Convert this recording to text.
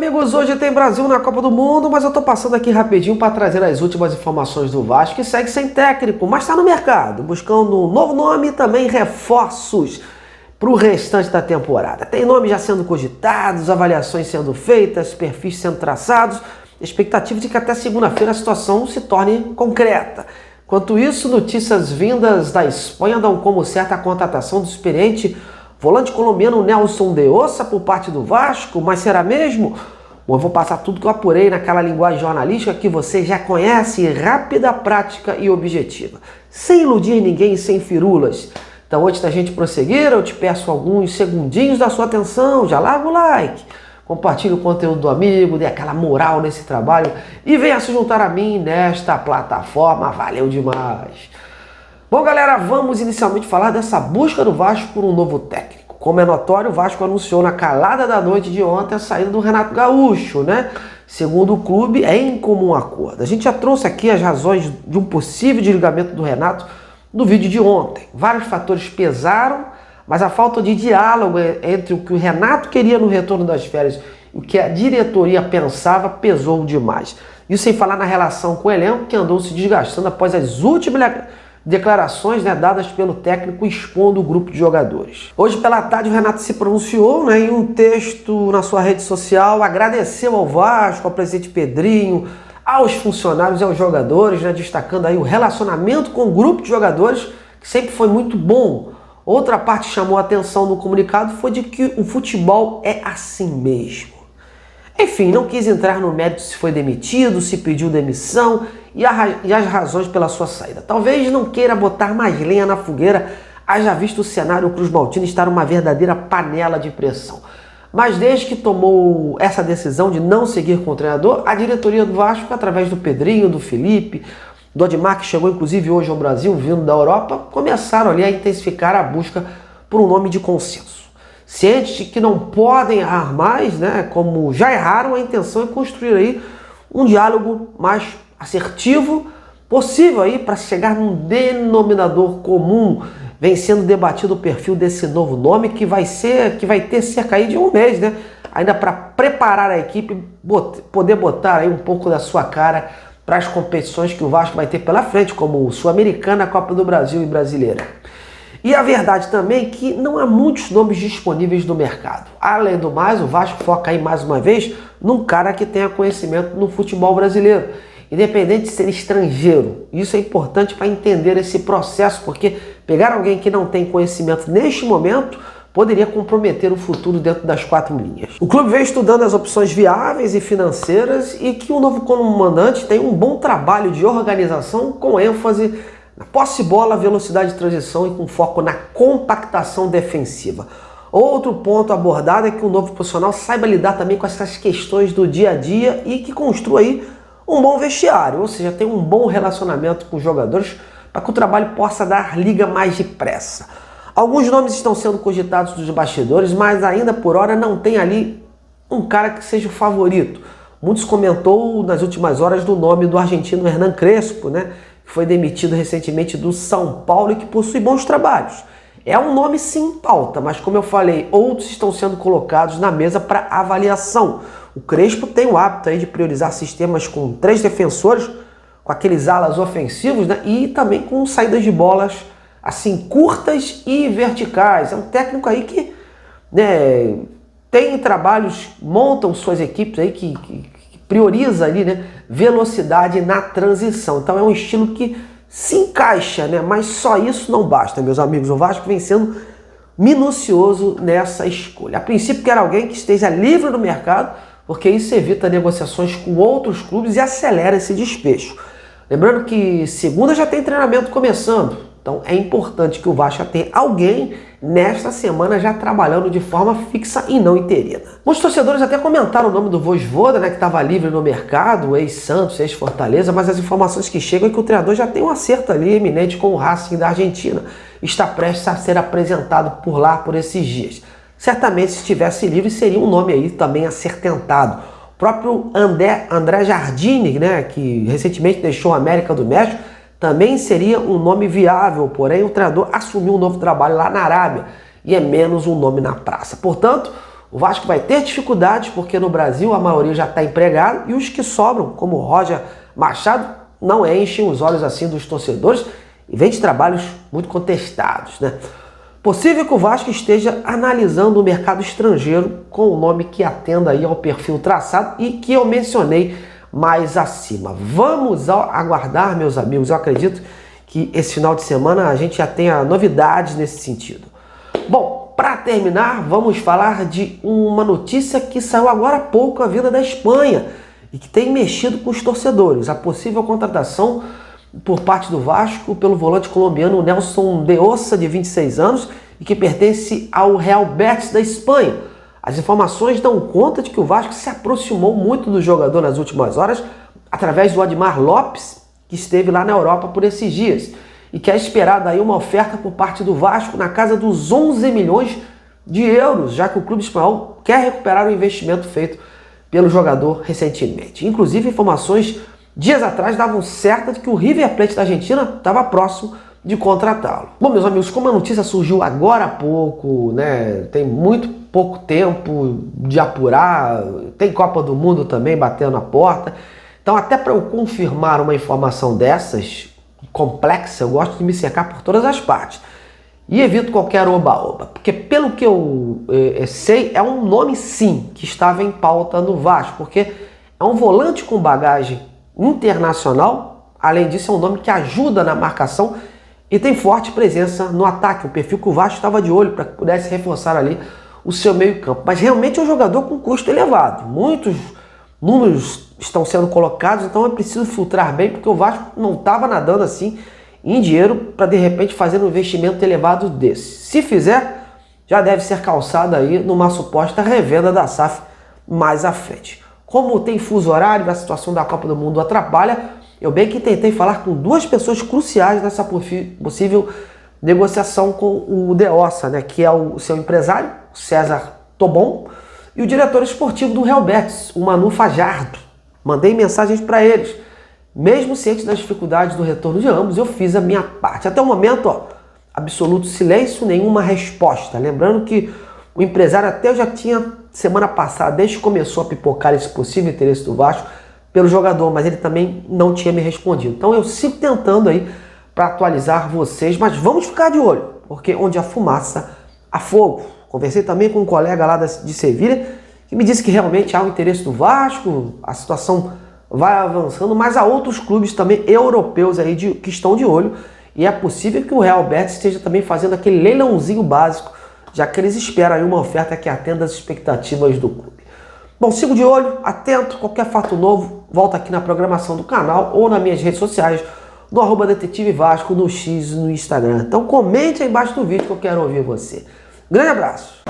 amigos, hoje tem Brasil na Copa do Mundo, mas eu tô passando aqui rapidinho para trazer as últimas informações do Vasco, que segue sem técnico, mas está no mercado, buscando um novo nome e também reforços para o restante da temporada. Tem nomes já sendo cogitados, avaliações sendo feitas, perfis sendo traçados, expectativa de que até segunda-feira a situação se torne concreta. Enquanto isso, notícias vindas da Espanha dão como certa a contratação do experiente volante colombiano Nelson de Ossa por parte do Vasco, mas será mesmo? Bom, eu vou passar tudo que eu apurei naquela linguagem jornalística que você já conhece, rápida, prática e objetiva, sem iludir ninguém e sem firulas. Então, antes da gente prosseguir, eu te peço alguns segundinhos da sua atenção, já larga o like, compartilhe o conteúdo do amigo, dê aquela moral nesse trabalho e venha se juntar a mim nesta plataforma, valeu demais! Bom, galera, vamos inicialmente falar dessa busca do Vasco por um novo técnico. Como é notório, o Vasco anunciou na calada da noite de ontem a saída do Renato Gaúcho, né? Segundo o clube, é em comum acordo. A gente já trouxe aqui as razões de um possível desligamento do Renato no vídeo de ontem. Vários fatores pesaram, mas a falta de diálogo entre o que o Renato queria no retorno das férias e o que a diretoria pensava pesou demais. Isso sem falar na relação com o elenco, que andou se desgastando após as últimas declarações, dadas pelo técnico expondo o grupo de jogadores. Hoje pela tarde o Renato se pronunciou, em um texto na sua rede social, agradeceu ao Vasco, ao presidente Pedrinho, aos funcionários e aos jogadores, destacando aí o relacionamento com o grupo de jogadores, que sempre foi muito bom. Outra parte que chamou a atenção no comunicado foi de que o futebol é assim mesmo. Enfim, não quis entrar no mérito se foi demitido, se pediu demissão e as razões pela sua saída. Talvez não queira botar mais lenha na fogueira, haja visto o cenário Cruz Maltino estar uma verdadeira panela de pressão. Mas desde que tomou essa decisão de não seguir com o treinador, a diretoria do Vasco, através do Pedrinho, do Felipe, do Admar, que chegou inclusive hoje ao Brasil, vindo da Europa, começaram ali a intensificar a busca por um nome de consenso. Cientes de que não podem errar mais, como já erraram, a intenção é construir aí um diálogo mais assertivo possível aí para chegar num denominador comum. Vem sendo debatido o perfil desse novo nome que vai ter cerca aí de um mês, ainda para preparar a equipe, poder botar aí um pouco da sua cara para as competições que o Vasco vai ter pela frente, como Sul-Americana, Copa do Brasil e Brasileira. E a verdade também é que não há muitos nomes disponíveis no mercado. Além do mais, o Vasco foca aí mais uma vez num cara que tenha conhecimento no futebol brasileiro, independente de ser estrangeiro. Isso é importante para entender esse processo, porque pegar alguém que não tem conhecimento neste momento poderia comprometer o futuro dentro das quatro linhas. O clube vem estudando as opções viáveis e financeiras e que o novo comandante tem um bom trabalho de organização com ênfase na posse de bola, velocidade de transição e com foco na compactação defensiva. Outro ponto abordado é que o novo profissional saiba lidar também com essas questões do dia a dia e que construa aí um bom vestiário, ou seja, tem um bom relacionamento com os jogadores para que o trabalho possa dar liga mais depressa. Alguns nomes estão sendo cogitados dos bastidores, mas ainda por hora não tem ali um cara que seja o favorito. Muitos comentou nas últimas horas do nome do argentino Hernan Crespo, que foi demitido recentemente do São Paulo e que possui bons trabalhos. É um nome sim em pauta, mas como eu falei, outros estão sendo colocados na mesa para avaliação. O Crespo tem o hábito aí de priorizar sistemas com 3 defensores, com aqueles alas ofensivos, e também com saídas de bolas assim curtas e verticais. É um técnico aí que tem trabalhos, montam suas equipes aí que prioriza ali, velocidade na transição. Então é um estilo que se encaixa, mas só isso não basta, meus amigos. O Vasco vem sendo minucioso nessa escolha. A princípio quer alguém que esteja livre no mercado, porque isso evita negociações com outros clubes e acelera esse despejo. Lembrando que segunda já tem treinamento começando. Então é importante que o Vasco tenha alguém nesta semana já trabalhando de forma fixa e não interina. Muitos torcedores até comentaram o nome do Vojvoda, que estava livre no mercado, ex-Santos, ex-Fortaleza, mas as informações que chegam é que o treinador já tem um acerto ali eminente com o Racing da Argentina. Está prestes a ser apresentado por lá por esses dias. Certamente, se estivesse livre, seria um nome aí também a ser tentado. O próprio André Jardine, que recentemente deixou a América do México, também seria um nome viável, porém o treinador assumiu um novo trabalho lá na Arábia e é menos um nome na praça. Portanto, O Vasco vai ter dificuldades porque no Brasil a maioria já está empregada e os que sobram, como o Roger Machado, não enchem os olhos assim dos torcedores e vem de trabalhos muito contestados, né? Possível que o Vasco esteja analisando o mercado estrangeiro com o nome que atenda aí ao perfil traçado e que eu mencionei mais acima. Vamos aguardar, meus amigos. Eu acredito que esse final de semana a gente já tenha novidades nesse sentido. Bom, para terminar, vamos falar de uma notícia que saiu agora há pouco, a vinda da Espanha, e que tem mexido com os torcedores. A possível contratação por parte do Vasco pelo volante colombiano Nelson de Ossa, de 26 anos, e que pertence ao Real Betis da Espanha. As informações dão conta de que o Vasco se aproximou muito do jogador nas últimas horas, através do Admar Lopes, que esteve lá na Europa por esses dias, e que é esperada aí uma oferta por parte do Vasco na casa dos 11 milhões de euros, já que o clube espanhol quer recuperar o investimento feito pelo jogador recentemente. Inclusive, informações dias atrás davam certa de que o River Plate da Argentina estava próximo de contratá-lo. Bom, meus amigos, como a notícia surgiu agora há pouco, né, tem muito pouco tempo de apurar, tem Copa do Mundo também batendo na porta, então até para eu confirmar uma informação dessas, complexa, eu gosto de me cercar por todas as partes. E evito qualquer oba-oba, porque pelo que eu sei, é um nome sim que estava em pauta no Vasco, porque é um volante com bagagem internacional, além disso é um nome que ajuda na marcação e tem forte presença no ataque, o perfil que o Vasco estava de olho para que pudesse reforçar ali o seu meio campo. Mas realmente é um jogador com custo elevado, muitos números estão sendo colocados, então é preciso filtrar bem, porque o Vasco não estava nadando assim em dinheiro para de repente fazer um investimento elevado desse. Se fizer, já deve ser calçado aí numa suposta revenda da SAF mais à frente. Como tem fuso horário, a situação da Copa do Mundo atrapalha, eu bem que tentei falar com duas pessoas cruciais nessa possível negociação com o De Ossa, né, que é o seu empresário, César Tobon, e o diretor esportivo do Real Betis, o Manu Fajardo. Mandei mensagens para eles. Mesmo ciente das dificuldades do retorno de ambos, eu fiz a minha parte. Até o momento, ó, absoluto silêncio, nenhuma resposta. Lembrando que o empresário até já tinha, semana passada, desde que começou a pipocar esse possível interesse do Vasco pelo jogador, mas ele também não tinha me respondido. Então eu sigo tentando aí para atualizar vocês, mas vamos ficar de olho, porque onde há fumaça, há fogo. Conversei também com um colega lá de Sevilha, que me disse que realmente há um interesse do Vasco, a situação vai avançando, mas há outros clubes também europeus aí que estão de olho, e é possível que o Real Betis esteja também fazendo aquele leilãozinho básico, já que eles esperam aí uma oferta que atenda às expectativas do clube. Bom, sigo de olho, atento, qualquer fato novo, volta aqui na programação do canal ou nas minhas redes sociais, no @Detetive Vasco, no X e no Instagram. Então comente aí embaixo do vídeo que eu quero ouvir você. Grande abraço!